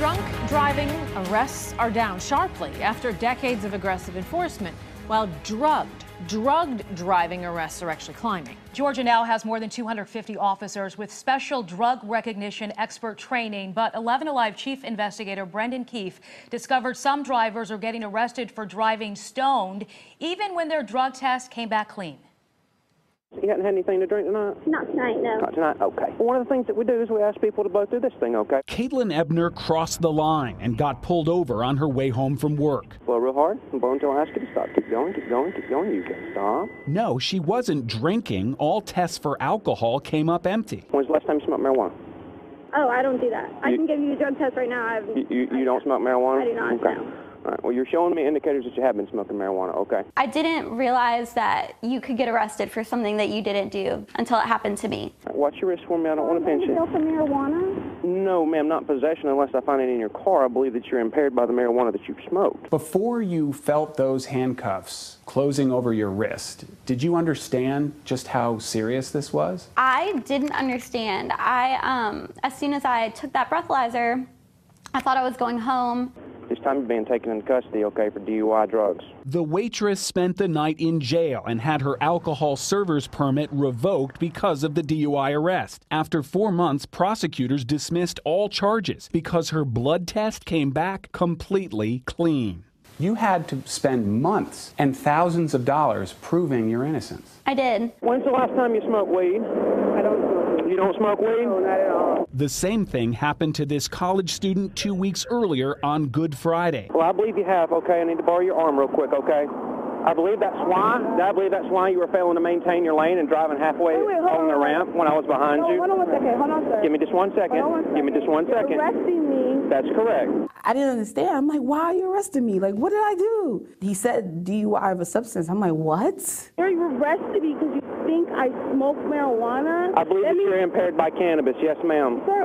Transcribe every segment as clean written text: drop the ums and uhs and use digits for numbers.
Drunk driving arrests are down sharply after decades of aggressive enforcement, while drugged driving arrests are actually climbing. Georgia now has more than 250 officers with special drug recognition expert training, but 11 Alive Chief Investigator Brendan Keefe discovered some drivers are getting arrested for driving stoned, even when their drug test came back clean. You hadn't had anything to drink tonight? Not tonight, no. Not tonight? Okay. Well, one of the things that we do is we ask people to blow through this thing, okay? Caitlin Ebner crossed the line and got pulled over on her way home from work. Blow real hard and blow until I ask you to stop. Keep going, keep going, keep going. You can stop. No, she wasn't drinking. All tests for alcohol came up empty. When's the last time you smoked marijuana? Oh, I don't do that. I can give you a drug test right now. You don't smoke marijuana? I do not, okay. no. All right, well, you're showing me indicators that you have been smoking marijuana, okay? I didn't realize that you could get arrested for something that you didn't do until it happened to me. Right, watch your wrist for me. I don't want to pinch you. For marijuana? No, ma'am, not possession unless I find it in your car. I believe that you're impaired by the marijuana that you've smoked. Before you felt those handcuffs closing over your wrist, did you understand just how serious this was? I didn't understand. As soon as I took that breathalyzer, I thought I was going home. This time you're being taken into custody, okay, for DUI drugs. The waitress spent the night in jail and had her alcohol server's permit revoked because of the DUI arrest. After 4 months, prosecutors dismissed all charges because her blood test came back completely clean. You had to spend months and thousands of dollars proving your innocence. I did. When's the last time you smoked weed? I don't smoke weed. You don't smoke weed? No, not at all. The same thing happened to this college student 2 weeks earlier on Good Friday. Well, I believe you have, okay? I need to borrow your arm real quick, okay? I believe that's why you were failing to maintain your lane and driving halfway on the ramp when I was behind you. Hold on 1 second. Hold on, sir. Give me just 1 second. Give me just 1 second. You're arresting me. That's correct. I didn't understand. I'm like, why are you arresting me? Like, what did I do? He said DUI of a substance. I'm like, what? You're arresting me because you think I smoke marijuana? I believe that you're impaired by cannabis. Yes, ma'am. Sir,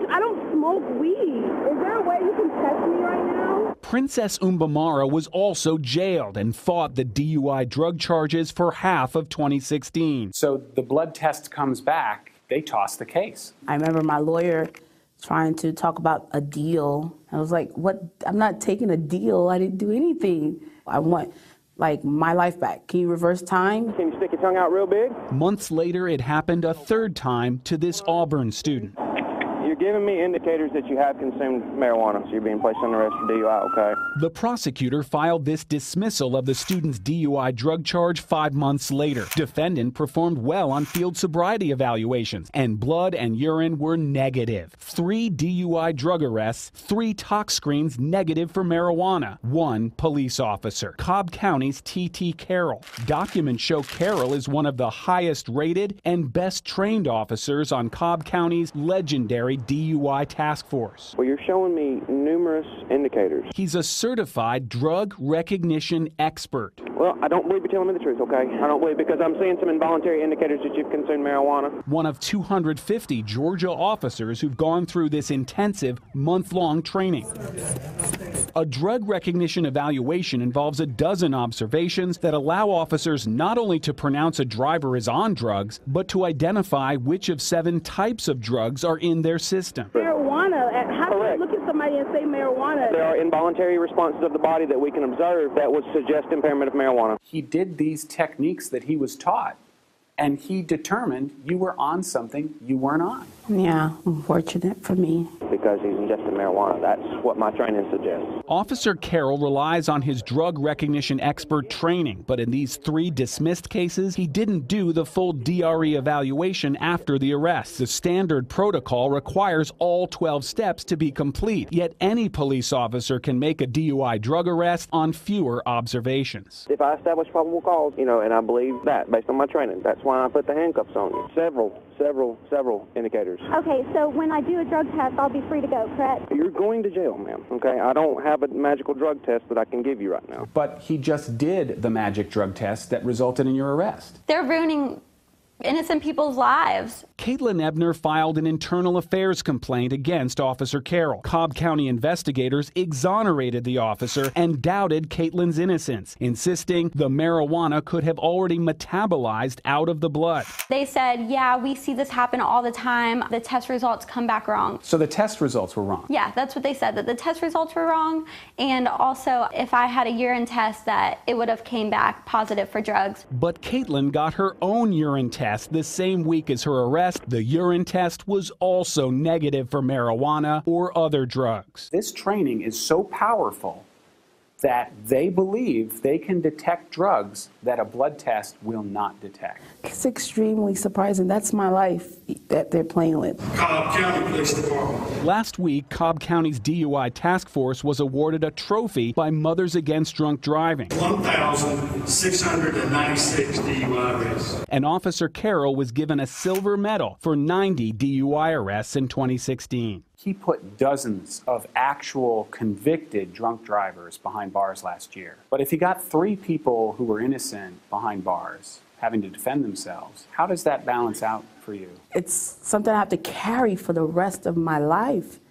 I don't smoke weed. Is there a way you can test me right now? Princess Umbamara was also jailed and fought the DUI drug charges for half of 2016. So the blood test comes back, they toss the case. I remember my lawyer trying to talk about a deal. I was like, what? I'm not taking a deal. I didn't do anything. I want, like, my life back. Can you reverse time? Can you stick your tongue out real big? Months later, it happened a third time to this Auburn student. You're giving me indicators that you have consumed marijuana, so you're being placed under arrest for DUI, okay? The prosecutor filed this dismissal of the student's DUI drug charge 5 months later. Defendant performed well on field sobriety evaluations, and blood and urine were negative. 3 DUI drug arrests, 3 tox screens negative for marijuana, 1 police officer. Cobb County's T.T. Carroll. Documents show Carroll is one of the highest rated and best trained officers on Cobb County's legendary DUI task force. Well, you're showing me numerous indicators. He's a certified drug recognition expert. Well, I don't believe you're telling me the truth, okay? I don't believe, because I'm seeing some involuntary indicators that you've consumed marijuana. One of 250 Georgia officers who've gone through this intensive month-long training. A drug recognition evaluation involves a dozen observations that allow officers not only to pronounce a driver is on drugs, but to identify which of 7 types of drugs are in their system. Marijuana. How can I look at somebody and say marijuana? There are involuntary responses of the body that we can observe that would suggest impairment of marijuana. He did these techniques that he was taught, and he determined you were on something you weren't on. Yeah, unfortunate for me. Because he's ingested marijuana. That's what my training suggests. Officer Carroll relies on his drug recognition expert training, but in these 3 dismissed cases, he didn't do the full DRE evaluation after the arrest. The standard protocol requires all 12 steps to be complete, yet any police officer can make a DUI drug arrest on fewer observations. If I establish probable cause, and I believe that based on my training, that's why I put the handcuffs on you. Several indicators. Okay, so when I do a drug test, I'll be free to go, correct? You're going to jail, ma'am, okay? I don't have a magical drug test that I can give you right now. But he just did the magic drug test that resulted in your arrest. They're ruining innocent people's lives. Caitlin Ebner filed an internal affairs complaint against Officer Carroll. Cobb County investigators exonerated the officer and doubted Caitlin's innocence, insisting the marijuana could have already metabolized out of the blood. They said, yeah, we see this happen all the time. The test results come back wrong. So the test results were wrong? Yeah, that's what they said, that the test results were wrong. And also, if I had a urine test, that it would have came back positive for drugs. But Caitlin got her own urine test the same week as her arrest. The urine test was also negative for marijuana or other drugs. This training is so powerful that they believe they can detect drugs that a blood test will not detect. It's extremely surprising. That's my life that they're playing with. Cobb County Police Department. Last week, Cobb County's DUI task force was awarded a trophy by Mothers Against Drunk Driving. 1,696 DUI arrests. And Officer Carroll was given a silver medal for 90 DUI arrests in 2016. He put dozens of actual convicted drunk drivers behind bars last year. But if he got 3 people who were innocent behind bars having to defend themselves, how does that balance out for you? It's something I have to carry for the rest of my life.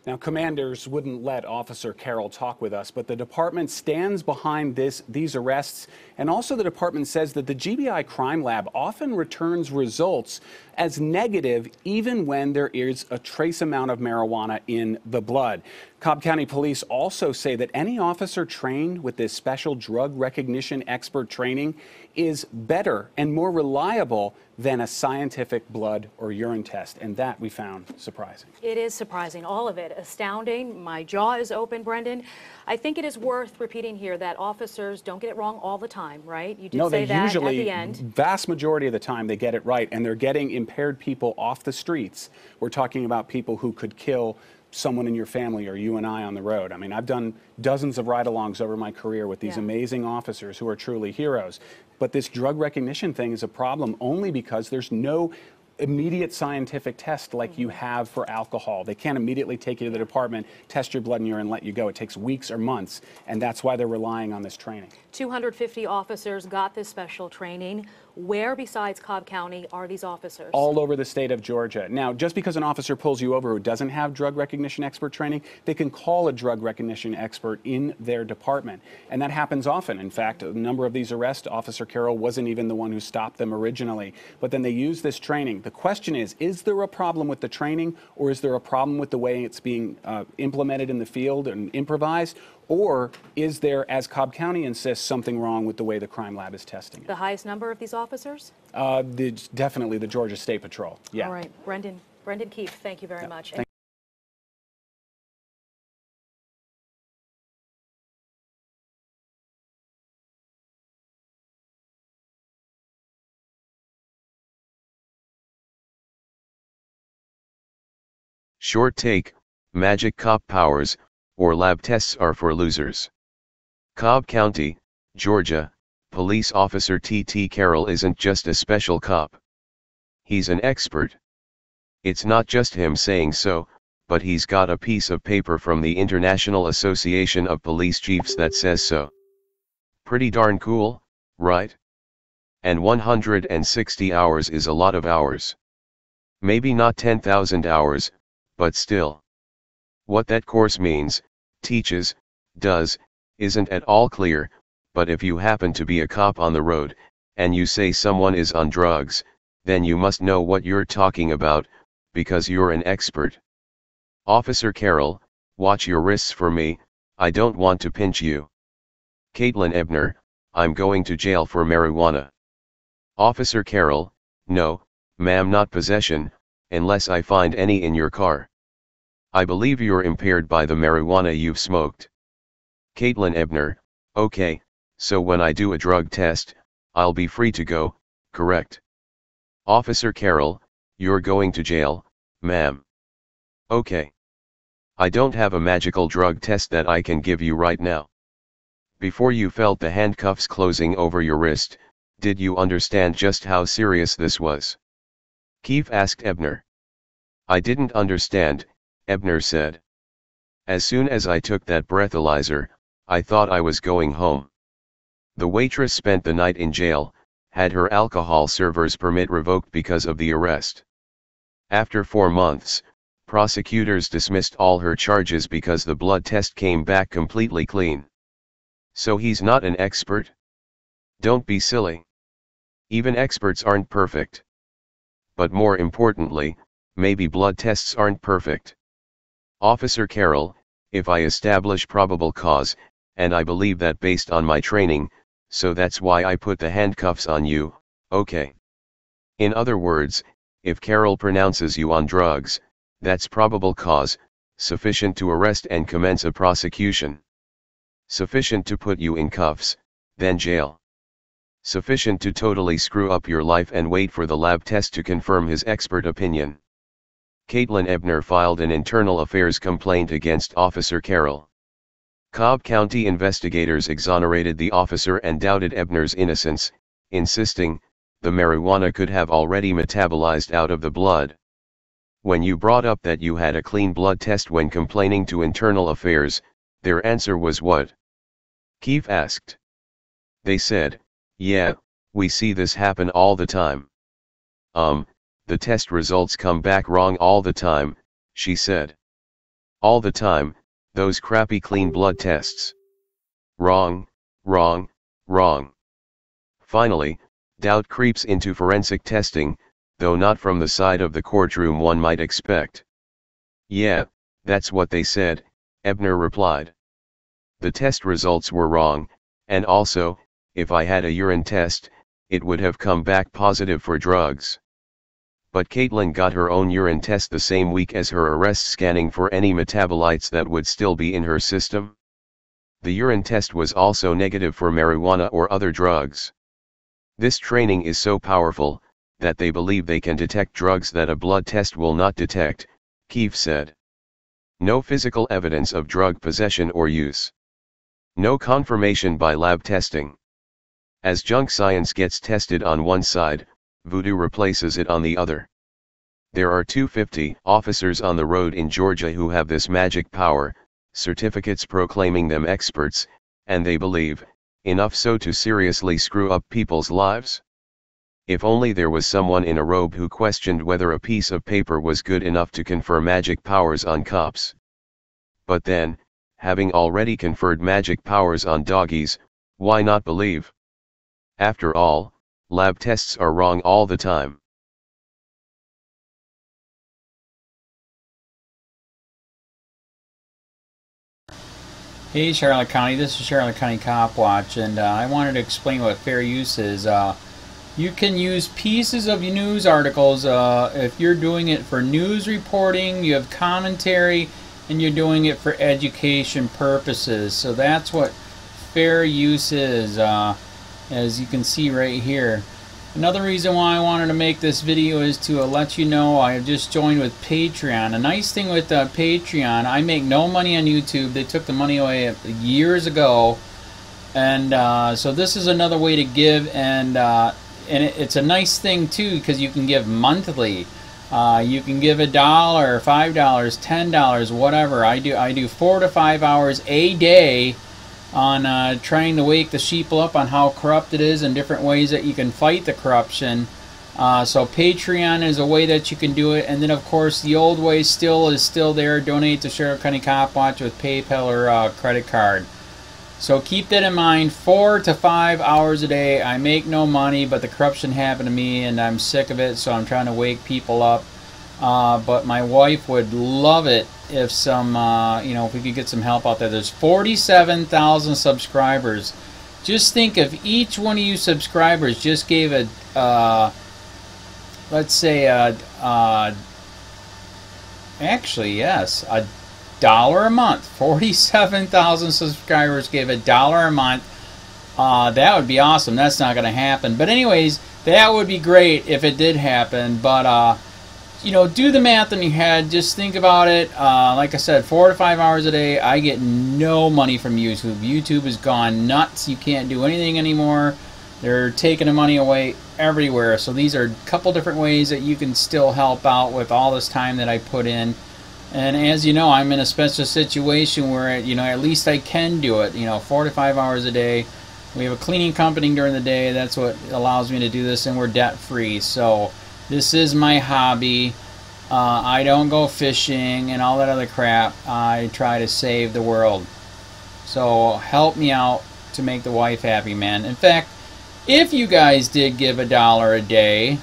Now, commanders wouldn't let Officer Carroll talk with us, but the department stands behind these arrests, and also the department says that the GBI crime lab often returns results as negative even when there is a trace amount of marijuana in the blood. Cobb County Police also say that any officer trained with this special drug recognition expert training is better and more reliable than a scientific blood or urine test, and that we found surprising. It is surprising, all of it. Astounding. My jaw is open, Brendan. I think it is worth repeating here that officers don't get it wrong all the time, right? You did say that at the end. Vast majority of the time they get it right, and they're getting impaired people off the streets. We're talking about people who could kill someone in your family or you and I on the road. I mean, I've done dozens of ride-alongs over my career with these amazing officers who are truly heroes. But this drug recognition thing is a problem only because there's no immediate scientific test like you have for alcohol. They can't immediately take you to the department, test your blood and urine, and let you go. It takes weeks or months, and that's why they're relying on this training. 250 officers got this special training. Where besides Cobb County are these officers? All over the state of Georgia. Now, just because an officer pulls you over who doesn't have drug recognition expert training, they can call a drug recognition expert in their department. And that happens often. In fact, a number of these arrests, Officer Carroll wasn't even the one who stopped them originally. But then they use this training. The question is there a problem with the training, or is there a problem with the way it's being implemented in the field and improvised? Or is there, as Cobb County insists, something wrong with the way the crime lab is testing it? The highest number of these officers? Definitely the Georgia State Patrol. Yeah. All right, Brendan Keefe, thank you very much. Short take, magic cop powers, or lab tests are for losers. Cobb County, Georgia, Police Officer T.T. Carroll isn't just a special cop. He's an expert. It's not just him saying so, but he's got a piece of paper from the International Association of Police Chiefs that says so. Pretty darn cool, right? And 160 hours is a lot of hours. Maybe not 10,000 hours, but still. What that course means, teaches, does, isn't at all clear, but if you happen to be a cop on the road, and you say someone is on drugs, then you must know what you're talking about, because you're an expert. Officer Carroll, watch your wrists for me, I don't want to pinch you. Caitlin Ebner, I'm going to jail for marijuana. Officer Carroll, no, ma'am, not possession, unless I find any in your car. I believe you're impaired by the marijuana you've smoked. Caitlin Ebner, okay, so when I do a drug test, I'll be free to go, correct? Officer Carroll, you're going to jail, ma'am. Okay. I don't have a magical drug test that I can give you right now. Before you felt the handcuffs closing over your wrist, did you understand just how serious this was? Keefe asked Ebner. I didn't understand, Ebner said. As soon as I took that breathalyzer, I thought I was going home. The waitress spent the night in jail, had her alcohol server's permit revoked because of the arrest. After 4 months, prosecutors dismissed all her charges because the blood test came back completely clean. So he's not an expert? Don't be silly. Even experts aren't perfect. But more importantly, maybe blood tests aren't perfect. Officer Carroll, if I establish probable cause, and I believe that based on my training, so that's why I put the handcuffs on you, okay. In other words, if Carroll pronounces you on drugs, that's probable cause, sufficient to arrest and commence a prosecution. Sufficient to put you in cuffs, then jail. Sufficient to totally screw up your life and wait for the lab test to confirm his expert opinion. Caitlin Ebner filed an internal affairs complaint against Officer Carroll. Cobb County investigators exonerated the officer and doubted Ebner's innocence, insisting, the marijuana could have already metabolized out of the blood. When you brought up that you had a clean blood test when complaining to internal affairs, their answer was what? Keefe asked. They said, yeah, we see this happen all the time. The test results come back wrong all the time, she said. All the time, those crappy clean blood tests. Wrong, wrong, wrong. Finally, doubt creeps into forensic testing, though not from the side of the courtroom one might expect. Yeah, that's what they said, Ebner replied. The test results were wrong, and also, if I had a urine test, it would have come back positive for drugs. But Caitlin got her own urine test the same week as her arrest, scanning for any metabolites that would still be in her system. The urine test was also negative for marijuana or other drugs. This training is so powerful, that they believe they can detect drugs that a blood test will not detect, Keefe said. No physical evidence of drug possession or use. No confirmation by lab testing. As junk science gets tested on one side, voodoo replaces it on the other. There are 250 officers on the road in Georgia who have this magic power, certificates proclaiming them experts, and they believe, enough so to seriously screw up people's lives? If only there was someone in a robe who questioned whether a piece of paper was good enough to confer magic powers on cops. But then, having already conferred magic powers on doggies, why not believe? After all, lab tests are wrong all the time. Hey Charlotte County, this is Charlotte County Cop Watch, and I wanted to explain what fair use is. You can use pieces of news articles if you're doing it for news reporting, you have commentary, and you're doing it for education purposes. So that's what fair use is, as you can see right here. Another reason why I wanted to make this video is to let you know I have just joined with Patreon. A nice thing with Patreon, I make no money on YouTube. They took the money away years ago, and so this is another way to give, and it's a nice thing too because you can give monthly. You can give $1, $5, $10, whatever. I do 4 to 5 hours a day on trying to wake the sheeple up on how corrupt it is and different ways that you can fight the corruption. So Patreon is a way that you can do it, and then of course the old way is still there. Donate to Charlotte County Cop Watch with PayPal or credit card. So keep that in mind. 4 to 5 hours a day. I make no money, but the corruption happened to me and I'm sick of it, so I'm trying to wake people up. But my wife would love it if if we could get some help out there. There's 47,000 subscribers. Just think if each one of you subscribers just gave let's say actually yes, $1 a month. 47,000 subscribers gave $1 a month. That would be awesome. That's not going to happen. But anyways, that would be great if it did happen. But do the math in your head. Just think about it. Like I said, 4 to 5 hours a day. I get no money from YouTube. YouTube has gone nuts. You can't do anything anymore. They're taking the money away everywhere. So these are a couple different ways that you can still help out with all this time that I put in. And as you know, I'm in a special situation where at least I can do it. 4 to 5 hours a day. We have a cleaning company during the day. That's what allows me to do this, and we're debt free. So this is my hobby. I don't go fishing and all that other crap. I try to save the world. So help me out to make the wife happy, man. In fact, if you guys did give $1 a day,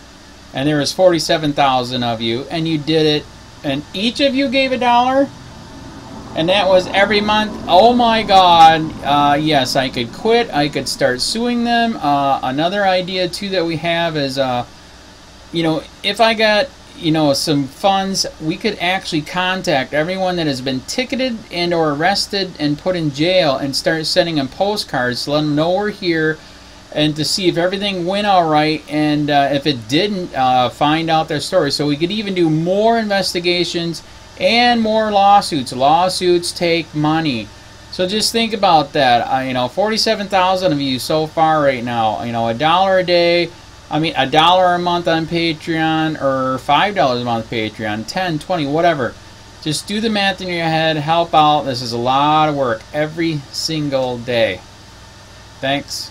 and there was 47,000 of you, and you did it, and each of you gave $1, and that was every month, oh my God, yes, I could quit. I could start suing them. Another idea too that we have is, you know, if I got, you know, some funds, we could actually contact everyone that has been ticketed and or arrested and put in jail and start sending them postcards to let them know we're here, and to see if everything went all right, and if it didn't, find out their story. So we could even do more investigations and more lawsuits. Lawsuits take money. So just think about that. You know, 47,000 of you so far right now. You know, $1 a day. I mean, $1 a month on Patreon, or $5 a month Patreon, 10, 20, whatever. Just do the math in your head. Help out. This is a lot of work every single day. Thanks.